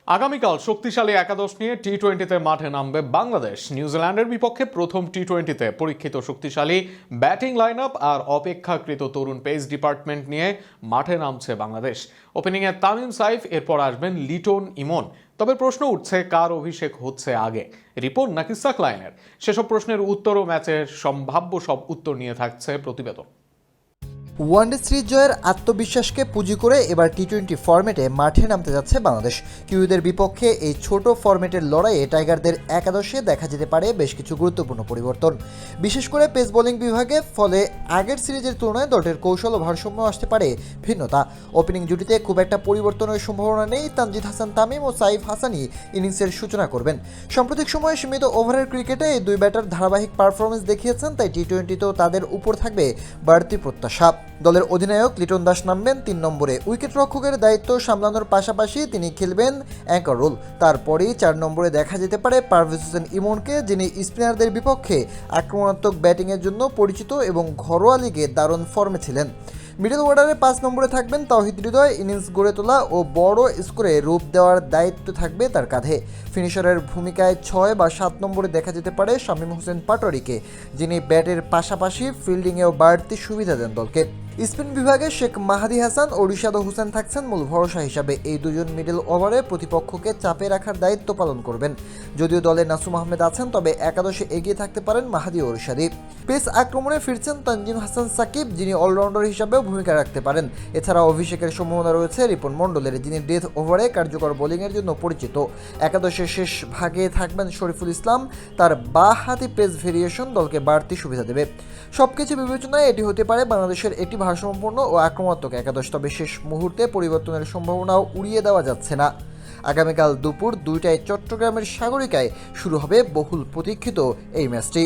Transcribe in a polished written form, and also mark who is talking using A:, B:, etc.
A: আগামীকাল শক্তিশালী একাদশ নিয়ে টি-20তে মাঠে নামবে বাংলাদেশ। নিউজিল্যান্ডের বিপক্ষে প্রথম টি-20তে পরীক্ষিত শক্তিশালী ব্যাটিং লাইন আপ আর অপেক্ষাকৃত তরুণ পেস ডিপার্টমেন্ট নিয়ে মাঠে নামছে বাংলাদেশ। ওপেনিংয়ে তামিম সাইফ, এরপর আসবেন লিটন ইমন। তবে প্রশ্ন উঠছে, কার অভিষেক হচ্ছে আগে, রিপন নাকি সাকলাইনের? সেসব প্রশ্নের উত্তর ও ম্যাচের সম্ভাব্য সব উত্তর নিয়ে থাকছে প্রতিবেদন।
B: ওয়ানডে সিরিজ জয়ের আত্মবিশ্বাসকে পুঁজি করে এবার টি-20 ফরম্যাটে মাঠে নামতে যাচ্ছে বাংলাদেশ। কিউইদের বিপক্ষে এই ছোট ফরম্যাটের লড়াইয়ে টাইগারদের একাদশে দেখা যেতে পারে বেশ কিছু গুরুত্বপূর্ণ পরিবর্তন, বিশেষ করে পেস বোলিং বিভাগে। ফলে আগের সিরিজের তুলনায় দলটির কৌশল ও ভারসাম্য আসতে পারে ভিন্নতা। ওপেনিং জুটিতে খুব একটা পরিবর্তনের সম্ভাবনা নেই। তানজিদ হাসান তামিম ও সাইফ হাসানই ইনিংসের সূচনা করবেন। সাম্প্রতিক সময়ে সীমিত ওভারের ক্রিকেটে এই দুই ব্যাটার ধারাবাহিক পারফরমেন্স দেখিয়েছেন, তাই টি-20তেও তাদের উপর থাকবে বাড়তি প্রত্যাশা। দলের অধিনায়ক লিটন দাস নামবেন 3 নম্বরে। উইকেটরক্ষকের দায়িত্ব সামলানোর পাশাপাশি তিনি খেলবেন অ্যাঙ্কার রোল। তারপরেই 4 নম্বরে দেখা যেতে পারে পারভেজ হোসেন ইমনকে, যিনি স্পিনারদের বিপক্ষে আক্রমণাত্মক ব্যাটিংয়ের জন্য পরিচিত এবং ঘরোয়া লিগে দারুণ ফর্মে ছিলেন। মিডল অর্ডারে 5 নম্বরে থাকবেন তাওহিদ হৃদয়। ইনিংস গড়ে তোলা ও বড় স্কোরে রূপ দেওয়ার দায়িত্ব থাকবে তার কাঁধে। ফিনিশারের ভূমিকায় 6 বা 7 নম্বরে দেখা যেতে পারে শামীম হোসেন পাটোয়ারিকে, যিনি ব্যাটের পাশাপাশি ফিল্ডিংয়েও বাড়তি সুবিধা দেন দলকে। স্পিন বিভাগে শেখ মাহাদি হাসান ও রিশাদ হোসেন থাকছেন মূল ভরসা হিসাবে। এই দুজন মিডল ওভারে প্রতিপক্ষকে চাপে রাখার দায়িত্ব পালন করবেন। যদিও দলে নাসুম আহমেদ আছেন, তবে একাদশে এগিয়ে থাকতে পারেন মাহাদি ও রিশাদি। পেস আক্রমণে ফিরছেন তানজিম হাসান সাকিব, যিনি অলরাউন্ডার হিসাবেও ভূমিকা রাখতে পারেন। এছাড়া অভিষেকের সম্ভাবনা রয়েছে রিপন মণ্ডলের, যিনি ডেথ ওভারে কার্যকর বোলিংয়ের জন্য পরিচিত। একাদশের শেষ ভাগে থাকবেন শরীফুল ইসলাম। তার বাঁ হাতি পেস ভেরিয়েশন দলকে বাড়তি সুবিধা দেবে। সবকিছু বিবেচনায় এটি হতে পারে বাংলাদেশের একটি ভারসাম্যপূর্ণ ও আক্রমণাত্মক একাদশ। তবে শেষ মুহূর্তে পরিবর্তনের সম্ভাবনাও উড়িয়ে দেওয়া যাচ্ছে না। আগামীকাল দুপুর 2টায় চট্টগ্রামের সাগরিকায় শুরু হবে বহুল প্রতীক্ষিত এই ম্যাচটি।